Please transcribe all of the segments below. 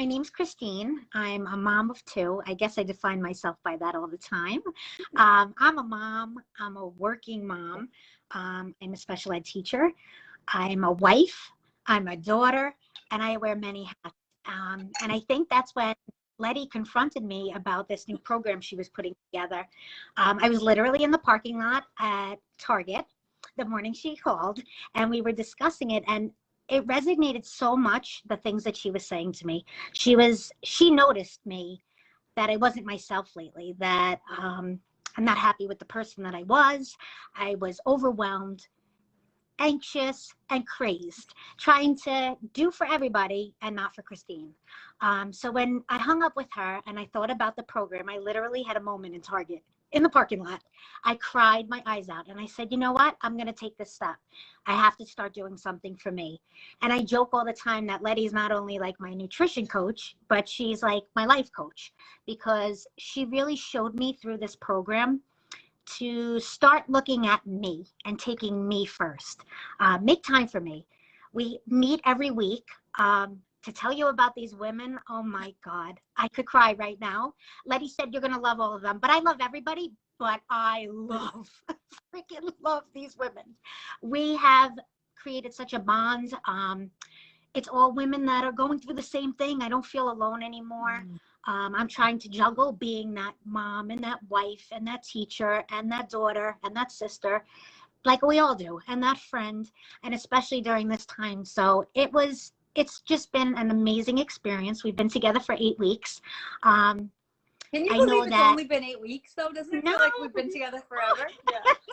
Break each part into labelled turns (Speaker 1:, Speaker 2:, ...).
Speaker 1: My name's Christine. I'm a mom of two. I guess I define myself by that all the time. I'm a mom. I'm a working mom. I'm a special ed teacher. I'm a wife. I'm a daughter, and I wear many hats. And I think that's when Letty confronted me about this new program she was putting together. I was literally in the parking lot at Target the morning she called, and we were discussing it, and it resonated so much, the things that she was saying to me. She noticed me, that I wasn't myself lately, that I'm not happy with the person that I was. I was overwhelmed, anxious, and crazed, trying to do for everybody and not for Christine. So when I hung up with her and I thought about the program, I literally had a moment in Target in the parking lot. I cried my eyes out and I said, you know what? I'm going to take this step. I have to start doing something for me. And I joke all the time that Letty's not only like my nutrition coach, but she's like my life coach, because she really showed me through this program to start looking at me and taking me first. Make time for me. We meet every week. To tell you about these women, oh my God, I could cry right now. Letty said you're going to love all of them, but I love everybody, but I freaking love these women. We have created such a bond. It's all women that are going through the same thing. I don't feel alone anymore. I'm trying to juggle being that mom and that wife and that teacher and that daughter and that sister, like we all do, and that friend, and especially during this time. So it's just been an amazing experience. We've been together for 8 weeks.
Speaker 2: Can you believe it's only been 8 weeks, though? Doesn't it feel like we've been together forever?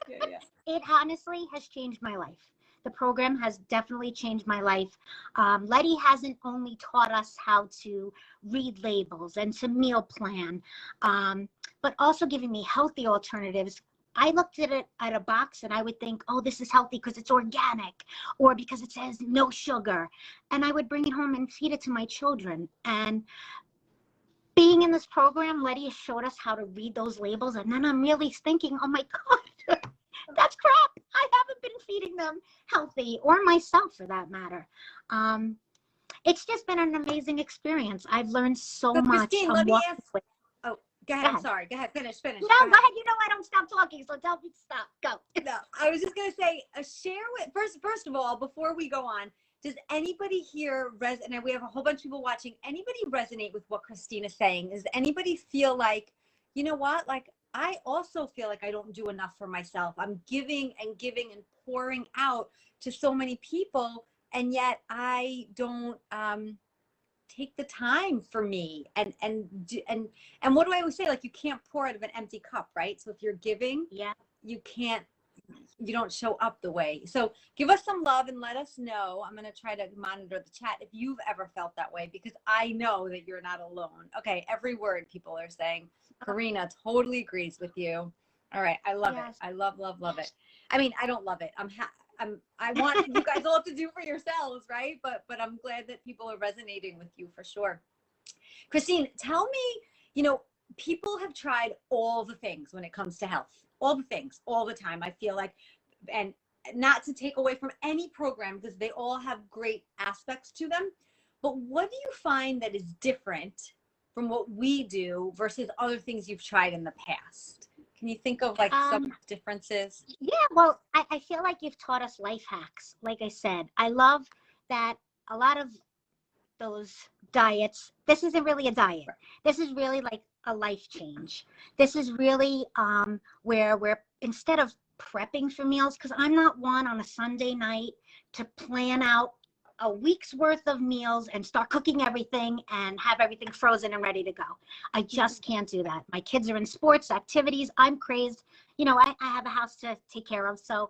Speaker 2: Yeah.
Speaker 1: It honestly has changed my life. The program has definitely changed my life. Letty hasn't only taught us how to read labels and to meal plan, but also giving me healthy alternatives. I looked at it at a box and I would think, oh, this is healthy because it's organic or because it says no sugar. And I would bring it home and feed it to my children. And being in this program, Letty has showed us how to read those labels. And then I'm really thinking, oh my God, that's crap. I haven't been feeding them healthy, or myself for that matter. It's just been an amazing experience. I've learned so much.
Speaker 2: Christine, let me ask. Oh, go ahead. I'm sorry. Go ahead. Finish.
Speaker 1: No, go ahead. You know I don't stop talking, so tell me to stop. Go.
Speaker 2: No, I was just going to say, share with, first of all, before we go on, does anybody here resonate? We have a whole bunch of people watching. Anybody resonate with what Christina's saying? Does anybody feel like, you know what? Like, I also feel like I don't do enough for myself. I'm giving and pouring out to so many people, and yet I don't take the time for me. And what do I always say? Like, you can't pour out of an empty cup, right? So if you're giving, you don't show up the way. So give us some love and let us know. I'm going to try to monitor the chat if you've ever felt that way, because I know that you're not alone. Okay, every word people are saying. Karina totally agrees with you. All right, I love it. I love it. I mean, I don't love it. I want you guys all to do for yourselves, right? But I'm glad that people are resonating with you for sure. Christine, tell me, people have tried all the things when it comes to health, all the things, all the time. I feel like, and not to take away from any program, because they all have great aspects to them. But what do you find that is different from what we do versus other things you've tried in the past? Can you think of like some differences?
Speaker 1: Yeah, well, I feel like you've taught us life hacks. Like I said, I love that a lot of those diets, this isn't really a diet. This is really like a life change. This is really where we're, instead of prepping for meals, because I'm not one on a Sunday night to plan out a week's worth of meals and start cooking everything and have everything frozen and ready to go. I just can't do that. My kids are in sports activities. I'm crazed. I have a house to take care of. So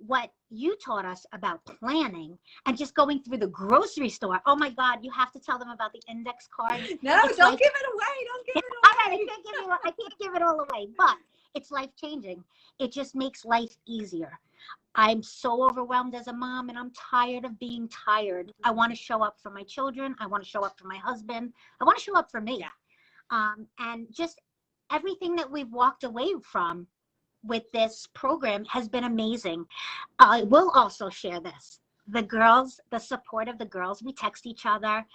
Speaker 1: what you taught us about planning and just going through the grocery store. Oh my God, you have to tell them about the index card.
Speaker 2: No, don't give it away. Don't give it away.
Speaker 1: I can't give it all away, but it's life changing. It just makes life easier. I'm so overwhelmed as a mom, and I'm tired of being tired. I want to show up for my children. I want to show up for my husband. I want to show up for me. And just everything that we've walked away from with this program has been amazing. I will also share this. the girls, the support of the girls, we text each other,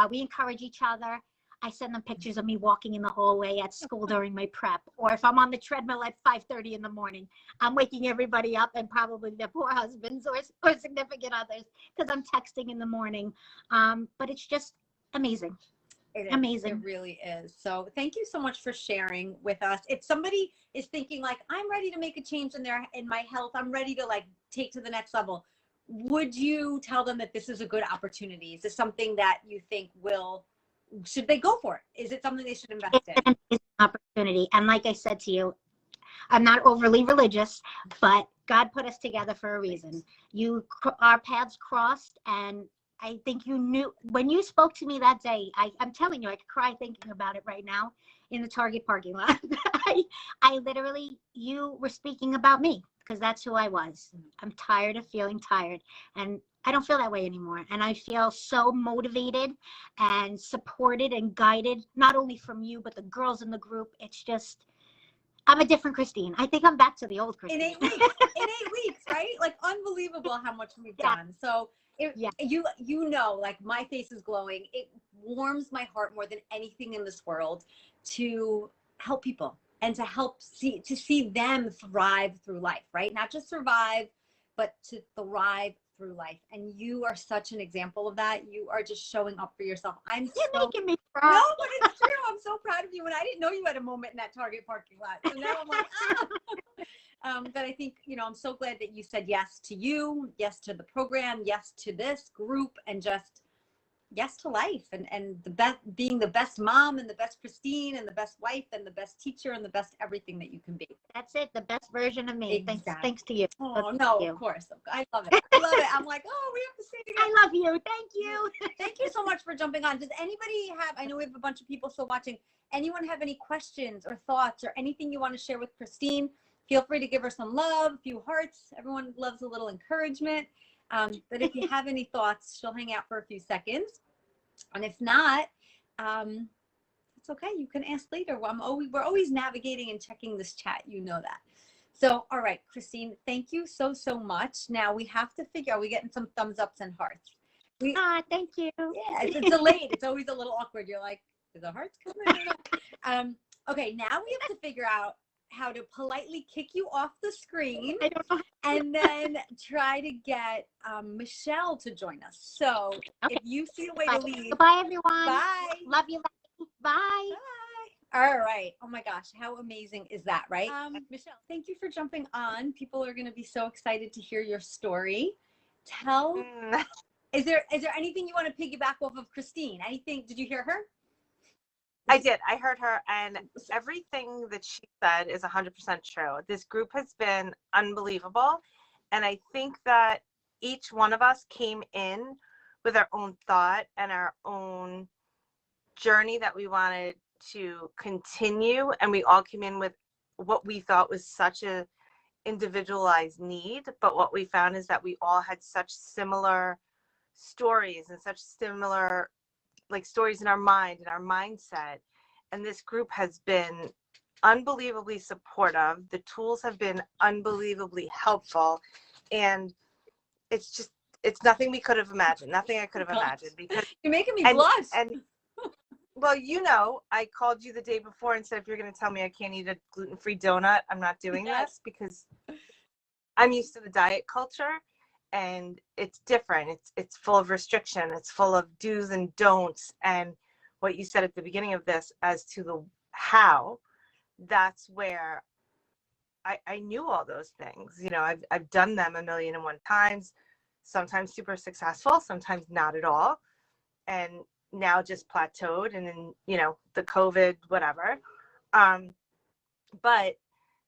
Speaker 1: we encourage each other. I send them pictures of me walking in the hallway at school during my prep, or if I'm on the treadmill at 5:30 in the morning, I'm waking everybody up, and probably their poor husbands or significant others, because I'm texting in the morning. But it's just amazing.
Speaker 2: It is.
Speaker 1: Amazing.
Speaker 2: It really is. So thank you so much for sharing with us. If somebody is thinking like, I'm ready to make a change in my health, I'm ready to like take to the next level, would you tell them that this is a good opportunity? Is this something that you think should they go for it? Is it something they should invest in?
Speaker 1: It's an opportunity. And like I said to you, I'm not overly religious, but God put us together for a reason. Our paths crossed, and I think you knew when you spoke to me that day. I'm telling you, I could cry thinking about it right now in the Target parking lot. I literally, you were speaking about me, because that's who I was. I'm tired of feeling tired, and I don't feel that way anymore. And I feel so motivated and supported and guided, not only from you, but the girls in the group. It's just, I'm a different Christine. I think I'm back to the old Christine.
Speaker 2: In 8 weeks. In 8 weeks, right? Like, unbelievable how much we've done. So you know, like, my face is glowing. It warms my heart more than anything in this world to help people and to see them thrive through life, right? Not just survive, but to thrive through life. And you are such an example of that. You are just showing up for yourself.
Speaker 1: You're making me proud.
Speaker 2: No, but it's true. I'm so proud of you. And I didn't know you had a moment in that Target parking lot. So now I'm like, but I think, you know, I'm so glad that you said yes to you, yes to the program, yes to this group, and just yes to life, and the best, being the best mom and the best Christine and the best wife and the best teacher and the best everything that you can be.
Speaker 1: That's it. The best version of me.
Speaker 2: Exactly.
Speaker 1: Thanks to you.
Speaker 2: Oh, no, of course. I love it. I love it. I'm like, oh, we have to say it again.
Speaker 1: I love you. Thank you.
Speaker 2: Thank you so much for jumping on. Does anybody have, I know we have a bunch of people still watching, anyone have any questions or thoughts or anything you want to share with Christine? Feel free to give her some love, a few hearts. Everyone loves a little encouragement. But if you have any thoughts, she'll hang out for a few seconds. And if not, it's okay. You can ask later. We're always navigating and checking this chat. You know that. So, all right, Christine, thank you so much. Now we have to figure out, we're getting some thumbs ups and hearts.
Speaker 1: Thank you.
Speaker 2: Yeah, it's delayed. It's always a little awkward. You're like, is the hearts coming? Okay, now we have to figure out how to politely kick you off the screen,
Speaker 1: I don't know.
Speaker 2: and then try to get Michelle to join us. So
Speaker 1: Okay.
Speaker 2: if you see a way to leave.
Speaker 1: Goodbye, everyone.
Speaker 2: Bye.
Speaker 1: Love you. Bye.
Speaker 2: Bye. All right. Oh my gosh, how amazing is that, right? Michelle, thank you for jumping on. People are going to be so excited to hear your story. Is there anything you want to piggyback off of Christine? Anything? Did you hear her?
Speaker 3: I did. I heard her, and everything that she said is 100% true. This group has been unbelievable, and I think that each one of us came in with our own thought and our own journey that we wanted to continue, and we all came in with what we thought was such a individualized need, but what we found is that we all had such similar stories and such similar stories in our mind and our mindset. And this group has been unbelievably supportive. The tools have been unbelievably helpful. And it's nothing we could have imagined. Nothing I could have imagined, because
Speaker 2: you're making me blush.
Speaker 3: And well, you know, I called you the day before and said, if you're going to tell me I can't eat a gluten-free donut, I'm not doing this, because I'm used to the diet culture. And it's different. It's full of restriction. It's full of do's and don'ts. And what you said at the beginning of this as to the how, that's where I knew all those things. You know, I've done them 1,000,001 times, sometimes super successful, sometimes not at all. And now just plateaued, and then, you know, the COVID, whatever. But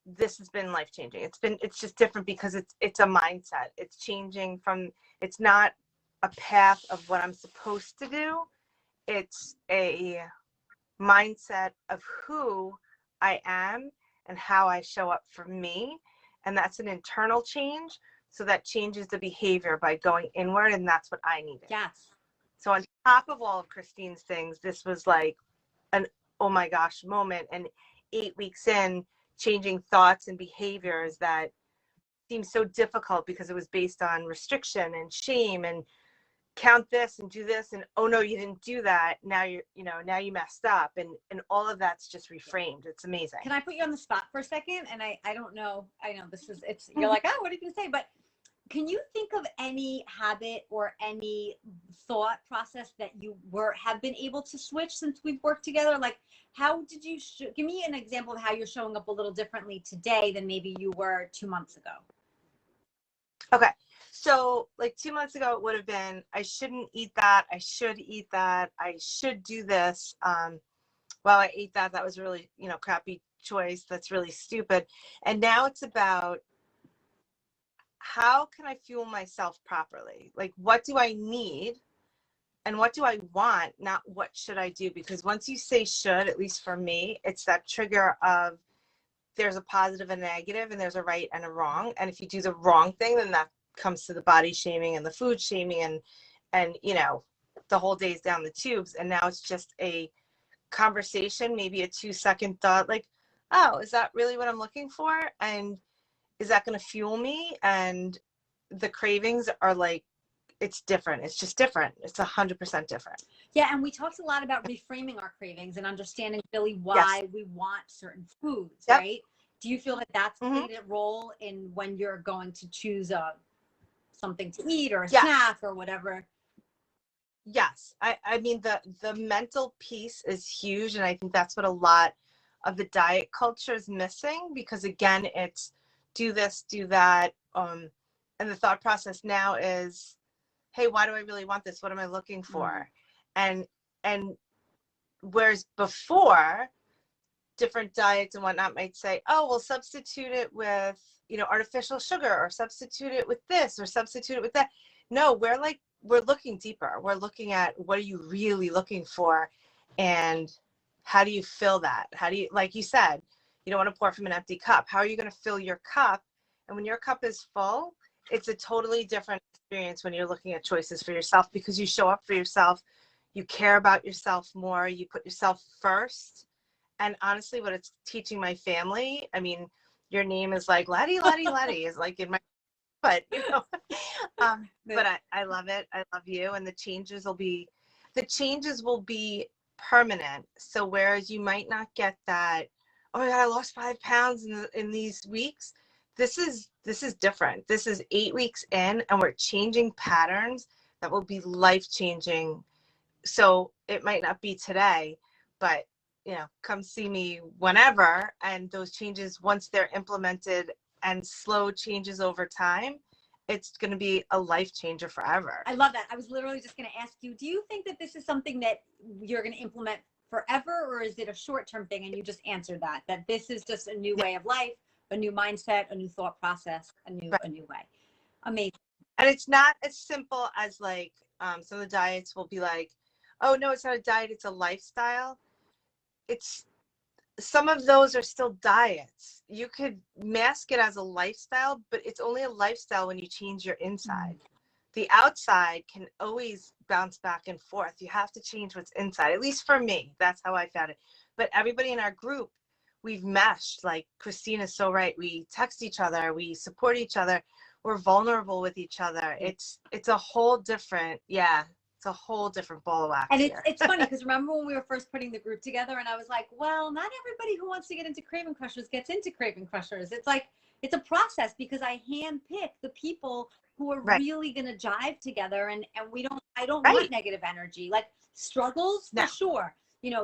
Speaker 3: this has been life-changing. It's just different because it's a mindset. It's changing from, it's not a path of what I'm supposed to do. It's a mindset of who I am and how I show up for me. And that's an internal change. So that changes the behavior by going inward, and that's what I needed.
Speaker 2: Yes.
Speaker 3: So on top of all of Christine's things, this was like an oh my gosh moment. And 8 weeks in, changing thoughts and behaviors that seemed so difficult because it was based on restriction and shame and count this and do this and oh no, you didn't do that, now now you messed up, and all of that's just reframed. It's amazing.
Speaker 2: Can I put you on the spot for a second? And I don't know, I know this is, it's, you're like, oh, what are you gonna say? But can you think of any habit or any thought process that you have been able to switch since we've worked together? Like, how did you give me an example of how you're showing up a little differently today than maybe you were 2 months ago?
Speaker 3: Okay. So like 2 months ago, it would have been, I shouldn't eat that. I should eat that. I should do this. Well, I ate that. That was really, crappy choice. That's really stupid. And now it's about, how can I fuel myself properly? Like, what do I need and what do I want? Not what should I do? Because once you say should, at least for me, it's that trigger of there's a positive and negative and there's a right and a wrong. And if you do the wrong thing, then that comes to the body shaming and the food shaming and the whole day's down the tubes. And now it's just a conversation, maybe a 2-second thought, like, oh, is that really what I'm looking for? And is that going to fuel me? And the cravings are like, it's different. It's just different. It's 100% different.
Speaker 2: Yeah. And we talked a lot about reframing our cravings and understanding really why we want certain foods, right? Do you feel that that's played a role in when you're going to choose something to eat or a snack or whatever?
Speaker 3: Yes. I mean, the mental piece is huge. And I think that's what a lot of the diet culture is missing, because again, it's do this, do that. And the thought process now is, hey, why do I really want this? What am I looking for? And whereas before, different diets and whatnot might say, oh, we'll substitute it with, artificial sugar, or substitute it with this, or substitute it with that. No, we're looking deeper. We're looking at, what are you really looking for? And how do you fill that? How do you, like you said, you don't want to pour from an empty cup. How are you going to fill your cup? And when your cup is full, it's a totally different experience when you're looking at choices for yourself, because you show up for yourself, you care about yourself more, you put yourself first. And honestly, what it's teaching my family, I mean, your name is like Letty is like in my, but but I love it. I love you. And the changes will be permanent. So whereas you might not get that, oh my God, I lost 5 pounds in these weeks. This is different. This is 8 weeks in, and we're changing patterns that will be life-changing. So it might not be today, but come see me whenever. And those changes, once they're implemented and slow changes over time, it's going to be a life changer forever.
Speaker 2: I love that. I was literally just going to ask you, do you think that this is something that you're going to implement forever, or is it a short-term thing? And you just answered that this is just a new way of life, a new mindset, a new thought process, a new way. Amazing.
Speaker 3: And it's not as simple as like, some of the diets will be like, oh no, it's not a diet, it's a lifestyle. Some of those are still diets. You could mask it as a lifestyle, but it's only a lifestyle when you change your inside. The outside can always bounce back and forth. You have to change what's inside. At least for me, that's how I found it. But everybody in our group, we've meshed. Like Christina's so right. We text each other. We support each other. We're vulnerable with each other. It's a whole different, it's a whole different ball of wax.
Speaker 2: And it's funny because remember when we were first putting the group together, and I was like, well, not everybody who wants to get into Craving Crushers gets into Craving Crushers. It's like, it's a process, because I handpick the people who are really going to jive together. And I don't want negative energy, like struggles for sure,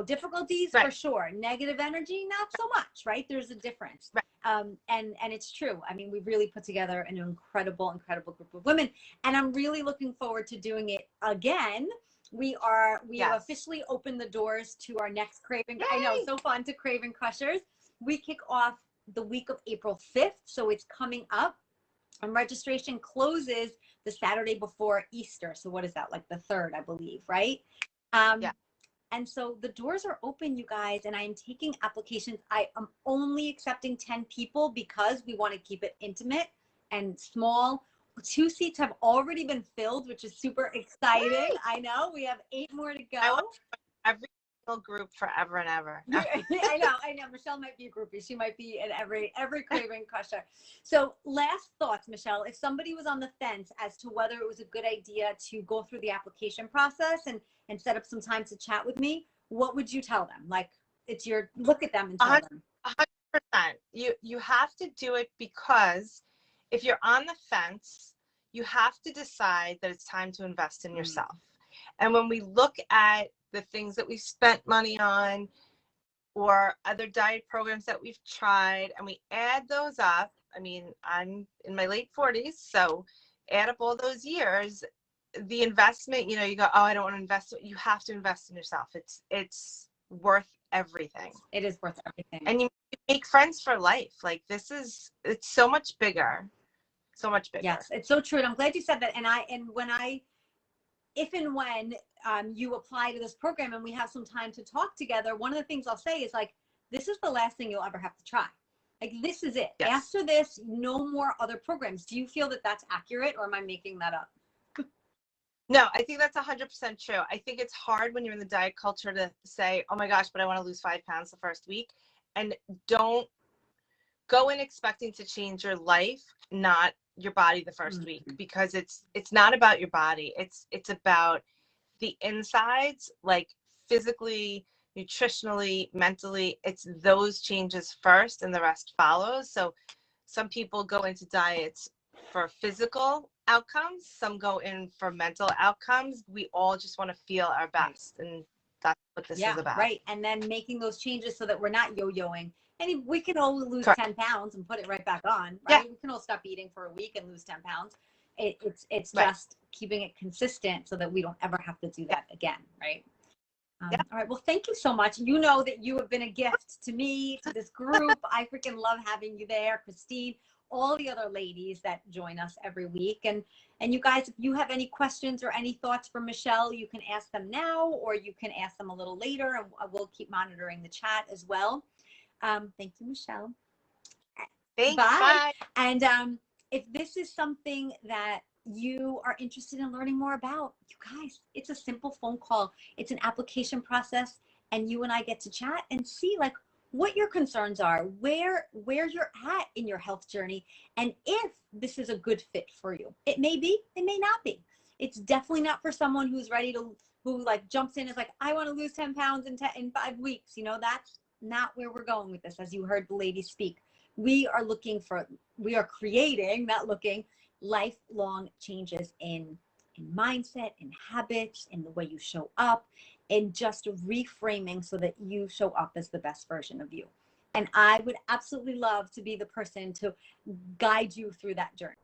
Speaker 2: difficulties for sure. Negative energy, not so much, right? There's a difference. And it's true. I mean, we've really put together an incredible group of women, and I'm really looking forward to doing it again. We have officially opened the doors to our next Craving. Yay! I know, so fun, to Craving Crushers. We kick off the week of April 5th. So it's coming up, and registration closes the Saturday before Easter. So what is that? Like the 3rd, I believe, right? And so the doors are open, you guys, and I am taking applications. I am only accepting 10 people because we want to keep it intimate and small. 2 seats have already been filled, which is super exciting. Yay! I know. We have 8 more to go.
Speaker 3: group forever and ever.
Speaker 2: I know. Michelle might be a groupie. She might be in every Craving Crusher. So last thoughts, Michelle, if somebody was on the fence as to whether it was a good idea to go through the application process and set up some time to chat with me, what would you tell them? Like, it's your, look at them and tell them.
Speaker 3: 100%. You have to do it, because if you're on the fence, you have to decide that it's time to invest in yourself. And when we look at the things that we've spent money on or other diet programs that we've tried, and we add those up, I mean, I'm in my late 40s, so add up all those years, the investment, you go, oh, I don't want to invest. You have to invest in yourself. It's worth everything.
Speaker 2: It is worth everything.
Speaker 3: And you make friends for life. Like, it's so much bigger. So much bigger.
Speaker 2: Yes, it's so true. And I'm glad you said that. If and when you apply to this program and we have some time to talk together, one of the things I'll say is, like, this is the last thing you'll ever have to try. Like, this is it. Yes. After this, no more other programs. Do you feel that that's accurate, or am I making that up?
Speaker 3: No, I think that's 100% true. I think it's hard when you're in the diet culture to say, oh my gosh, but I want to lose 5 pounds the first week. And don't go in expecting to change your life, not your body the first week, because it's not about your body. It's about the insides, like physically, nutritionally, mentally. It's those changes first and the rest follows. So some people go into diets for physical outcomes, some go in for mental outcomes. We all just want to feel our best, and that's what this is about.
Speaker 2: Right. And then making those changes so that we're not yo-yoing. And we can all lose 10 pounds and put it right back on, right? Yeah. We can all stop eating for a week and lose 10 pounds. It's just keeping it consistent so that we don't ever have to do that again, right? All right. Well, thank you so much. You know that you have been a gift to me, to this group. I freaking love having you there, Christine, all the other ladies that join us every week. And you guys, if you have any questions or any thoughts for Michelle, you can ask them now, or you can ask them a little later, and we'll keep monitoring the chat as well. Thank you, Michelle.
Speaker 3: Thanks,
Speaker 2: bye. And if this is something that you are interested in learning more about, you guys, it's a simple phone call. It's an application process, and you and I get to chat and see, like, what your concerns are, where you're at in your health journey, and if this is a good fit for you. It may be, it may not be. It's definitely not for someone who's ready to, who like jumps in, is like, I want to lose 10 pounds in 5 weeks. That's not where we're going with this. As you heard the lady speak, we are creating, not looking, lifelong changes in mindset, in habits, in the way you show up, and just reframing so that you show up as the best version of you. And I would absolutely love to be the person to guide you through that journey.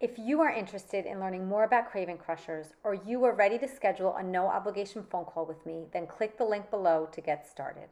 Speaker 4: If you are interested in learning more about Craving Crushers, or you are ready to schedule a no obligation phone call with me, then click the link below to get started.